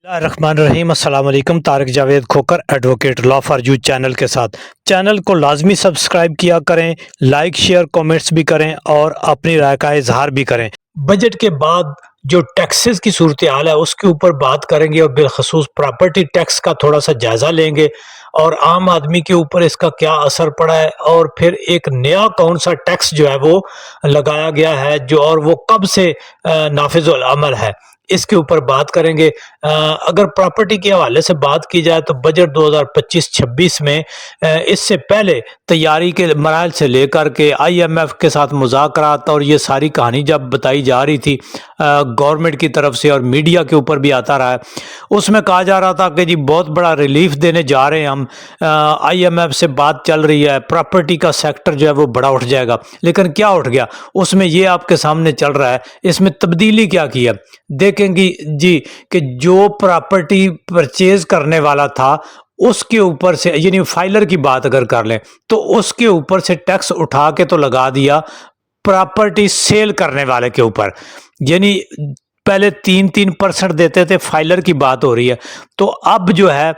الرحمن الرحیم السلام علیکم۔ Tariq Javed Khokhar advocate law for you channel کے ساتھ چینل کو لازمی سبسکرائب کیا کریں، لائک شیئر کومنٹس بھی کریں اور اپنی رائے کا اظہار بھی کریں۔ بجٹ کے بعد جو ٹیکسز کی صورتحال ہے اس کے اوپر بات کریں گے اور بالخصوص پراپرٹی ٹیکس کا تھوڑا سا جائزہ لیں گے اور عام آدمی کے اوپر اس کا کیا اثر پڑا ہے اور پھر ایک نیا کون سا ٹیکس جو ہے وہ لگایا گیا ہے جو اور وہ کب سے نافذ العمل ہے، اس کے اوپر بات کریں گے۔ اگر پراپرٹی کے حوالے سے بات کی جائے تو بجٹ 2025-26 میں اس سے پہلے تیاری کے مراحل سے لے کر کے آئی ایم ایف کے ساتھ مذاکرات اور یہ ساری کہانی جب بتائی جا رہی تھی گورنمنٹ کی طرف سے اور میڈیا کے اوپر بھی آتا رہا ہے، اس میں کہا جا رہا تھا کہ جی بہت بڑا ریلیف دینے جا رہے ہیں ہم، آئی ایم ایف سے بات چل رہی ہے، پراپرٹی کا سیکٹر جو ہے وہ بڑا اٹھ جائے گا، لیکن کیا اٹھ گیا؟ اس میں یہ آپ کے سامنے چل رہا ہے، اس میں تبدیلی کیا کی ہے دیکھیں گی جی کہ جو پراپرٹی پرچیز کرنے والا تھا اس کے اوپر سے، یعنی فائلر کی بات اگر کر لیں تو اس کے اوپر سے ٹیکس اٹھا کے تو لگا دیا پراپرٹی سیل کرنے والے کے اوپر، یعنی پہلے 3% دیتے تھے، فائلر کی بات ہو رہی ہے، تو اب جو ہے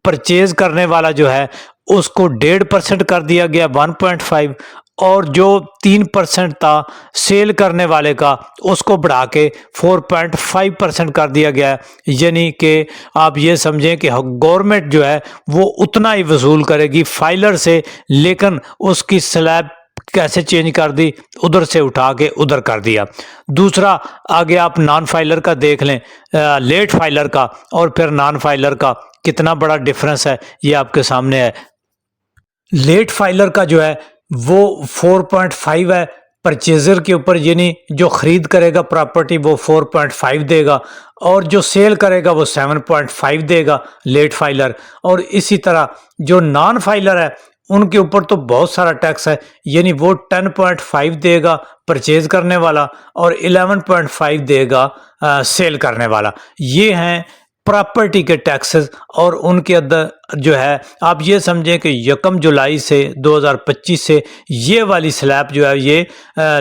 پرچیز کرنے والا جو ہے اس کو 1.5% کر دیا گیا 1.5، اور جو 3% تھا سیل کرنے والے کا اس کو بڑھا کے 4.5% کر دیا گیا ہے، یعنی کہ آپ یہ سمجھیں کہ گورنمنٹ جو ہے وہ اتنا ہی وصول کرے گی فائلر سے، لیکن اس کی سلیب کیسے چینج کر دی، ادھر سے اٹھا کے ادھر کر دیا۔ دوسرا آگے آپ نان فائلر کا دیکھ لیں، لیٹ فائلر کا اور پھر نان فائلر کا کتنا بڑا ڈفرنس ہے یہ آپ کے سامنے ہے۔ لیٹ فائلر کا جو ہے وہ 4.5 ہے پرچیزر کے اوپر، یعنی جو خرید کرے گا پراپرٹی وہ 4.5 دے گا اور جو سیل کرے گا وہ 7.5 دے گا لیٹ فائلر، اور اسی طرح جو نان فائلر ہے ان کے اوپر تو بہت سارا ٹیکس ہے، یعنی وہ 10.5 دے گا پرچیز کرنے والا اور 11.5 دے گا سیل کرنے والا۔ یہ ہیں پراپرٹی کے ٹیکسز، اور ان کے اندر جو ہے آپ یہ سمجھیں کہ 1 جولائی سے 2025 سے یہ والی سلیب جو ہے یہ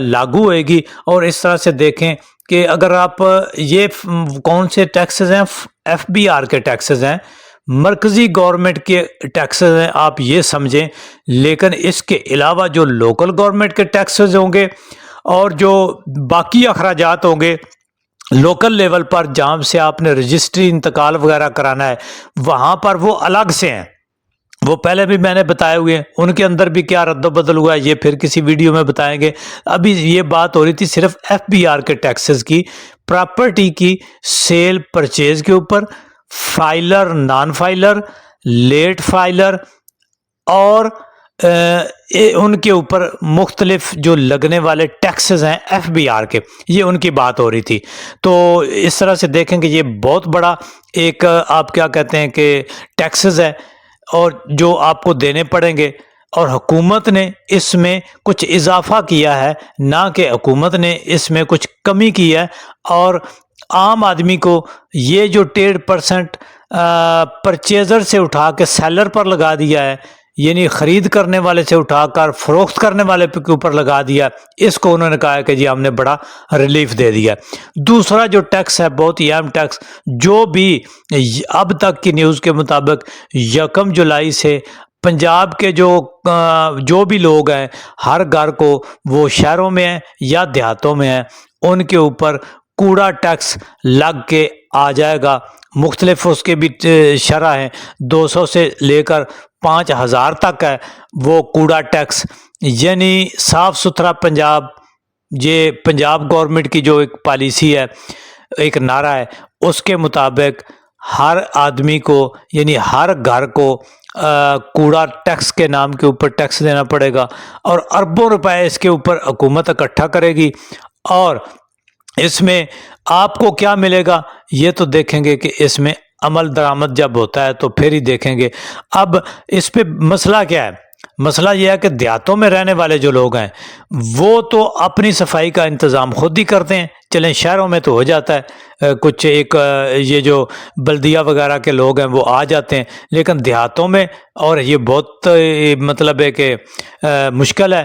لاگو ہوئے گی۔ اور اس طرح سے دیکھیں کہ اگر آپ یہ کون سے ٹیکسز ہیں، ایف بی آر کے ٹیکسز ہیں، مرکزی گورنمنٹ کے ٹیکسز ہیں آپ یہ سمجھیں، لیکن اس کے علاوہ جو لوکل گورنمنٹ کے ٹیکسز ہوں گے اور جو باقی اخراجات ہوں گے لوکل لیول پر جہاں سے آپ نے رجسٹری انتقال وغیرہ کرانا ہے وہاں پر وہ الگ سے ہیں، وہ پہلے بھی میں نے بتائے ہوئے ہیں، ان کے اندر بھی کیا رد و بدل ہوا ہے یہ پھر کسی ویڈیو میں بتائیں گے۔ ابھی یہ بات ہو رہی تھی صرف ایف بی آر کے ٹیکسز کی، پراپرٹی کی سیل پرچیز کے اوپر، filer non filer, late filer اور ان کے اوپر مختلف جو لگنے والے ٹیکسز ہیں ایف بی آر کے، یہ ان کی بات ہو رہی تھی۔ تو اس طرح سے دیکھیں کہ یہ بہت بڑا ایک آپ کیا کہتے ہیں کہ ٹیکسز ہے اور جو آپ کو دینے پڑیں گے، اور حکومت نے اس میں کچھ اضافہ کیا ہے، نہ کہ حکومت نے اس میں کچھ کمی کی ہے، اور عام آدمی کو یہ جو 1.5% پرچیزر سے اٹھا کے سیلر پر لگا دیا ہے، یعنی خرید کرنے والے سے اٹھا کر فروخت کرنے والے کے اوپر لگا دیا، اس کو انہوں نے کہا ہے کہ جی ہم نے بڑا ریلیف دے دیا۔ دوسرا جو ٹیکس ہے بہت ہی اہم ٹیکس، جو بھی اب تک کی نیوز کے مطابق 1 جولائی سے پنجاب کے جو بھی لوگ ہیں ہر گھر کو، وہ شہروں میں ہیں یا دیہاتوں میں ہیں، ان کے اوپر کوڑا ٹیکس لگ کے آ جائے گا۔ مختلف اس کے بھی شرح ہیں، 200 سے لے کر 5000 تک ہے وہ کوڑا ٹیکس، یعنی صاف ستھرا پنجاب، یہ پنجاب گورنمنٹ کی جو ایک پالیسی ہے، ایک نعرہ ہے، اس کے مطابق ہر آدمی کو یعنی ہر گھر کو کوڑا ٹیکس کے نام کے اوپر ٹیکس دینا پڑے گا، اور اربوں روپے اس کے اوپر حکومت اکٹھا کرے گی۔ اور اس میں آپ کو کیا ملے گا یہ تو دیکھیں گے کہ اس میں عمل درآمد جب ہوتا ہے تو پھر ہی دیکھیں گے۔ اب اس پہ مسئلہ کیا ہے؟ مسئلہ یہ ہے کہ دیہاتوں میں رہنے والے جو لوگ ہیں وہ تو اپنی صفائی کا انتظام خود ہی کرتے ہیں، چلیں شہروں میں تو ہو جاتا ہے، کچھ ایک یہ جو بلدیہ وغیرہ کے لوگ ہیں وہ آ جاتے ہیں، لیکن دیہاتوں میں اور یہ بہت مطلب ہے کہ مشکل ہے،